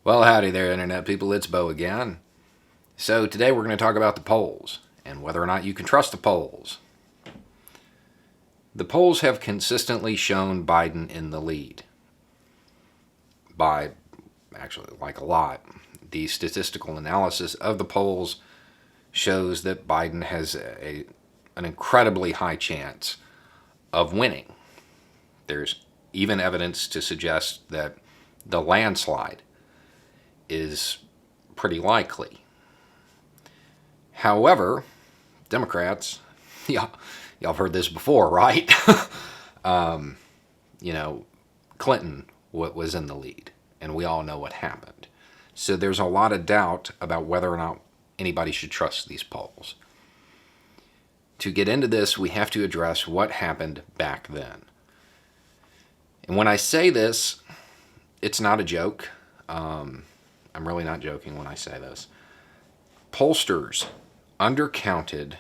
Well, howdy there, Internet people. It's Bo again. So, today we're going to talk about the polls and whether or not you can trust the polls. The polls have consistently shown Biden in the lead by, actually, like a lot. The statistical analysis of the polls shows that Biden has an incredibly high chance of winning. There's even evidence to suggest that the landslide is pretty likely. However, Democrats, y'all have heard this before, right? Clinton was in the lead, and we all know what happened. So there's a lot of doubt about whether or not anybody should trust these polls. To get into this, we have to address what happened back then. And when I say this, it's not a joke. I'm really not joking when I say this. Pollsters undercounted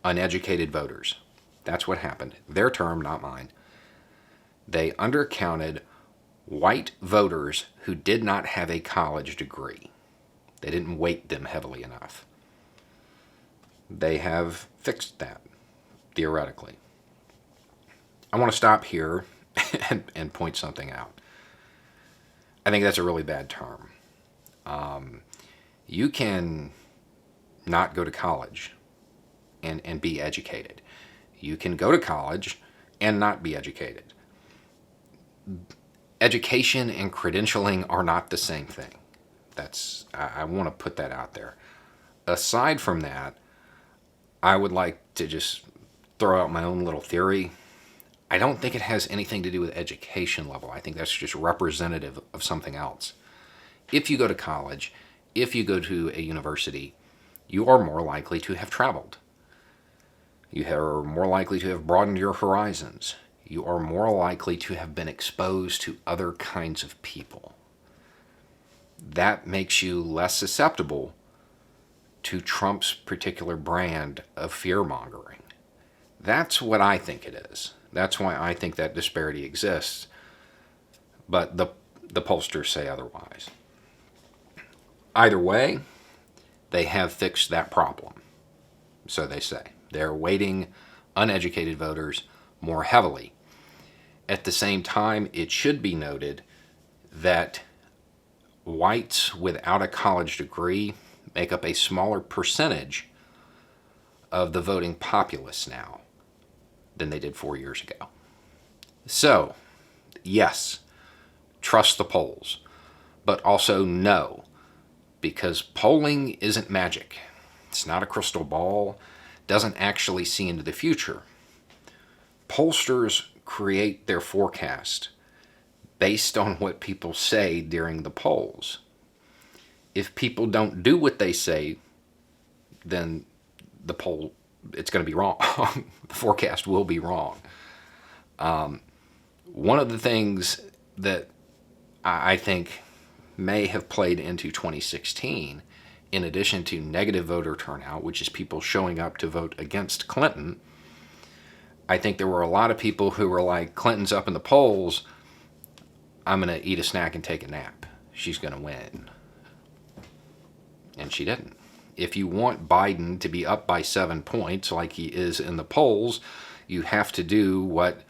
uneducated voters. That's what happened. Their term, not mine. They undercounted white voters who did not have a college degree. They didn't weight them heavily enough. They have fixed that, theoretically. I want to stop here and point something out. I think that's a really bad term. You can not go to college and be educated. You can go to college and not be educated. Education and credentialing are not the same thing. I want to put that out there. Aside from that, I would like to just throw out my own little theory. I don't think it has anything to do with education level. I think that's just representative of something else. If you go to college, if you go to a university, you are more likely to have traveled. You are more likely to have broadened your horizons. You are more likely to have been exposed to other kinds of people. That makes you less susceptible to Trump's particular brand of fear-mongering. That's what I think it is. That's why I think that disparity exists. But the pollsters say otherwise. Either way, they have fixed that problem. So they say. They're weighting uneducated voters more heavily. At the same time, it should be noted that whites without a college degree make up a smaller percentage of the voting populace now than they did 4 years ago. So, yes, trust the polls, but also no, because polling isn't magic. It's not a crystal ball, doesn't actually see into the future. Pollsters create their forecast based on what people say during the polls. If people don't do what they say, then the poll, it's going to be wrong. The forecast will be wrong. One of the things that I think may have played into 2016, in addition to negative voter turnout, which is people showing up to vote against Clinton, I think there were a lot of people who were like, Clinton's up in the polls, I'm going to eat a snack and take a nap. She's going to win. And she didn't. If you want Biden to be up by 7 points like he is in the polls, you have to do what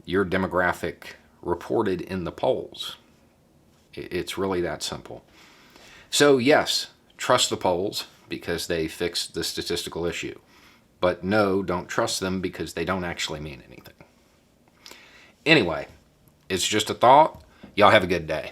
your demographic reported in the polls. It's really that simple. So yes, trust the polls because they fixed the statistical issue. But no, don't trust them because they don't actually mean anything. Anyway, it's just a thought. Y'all have a good day.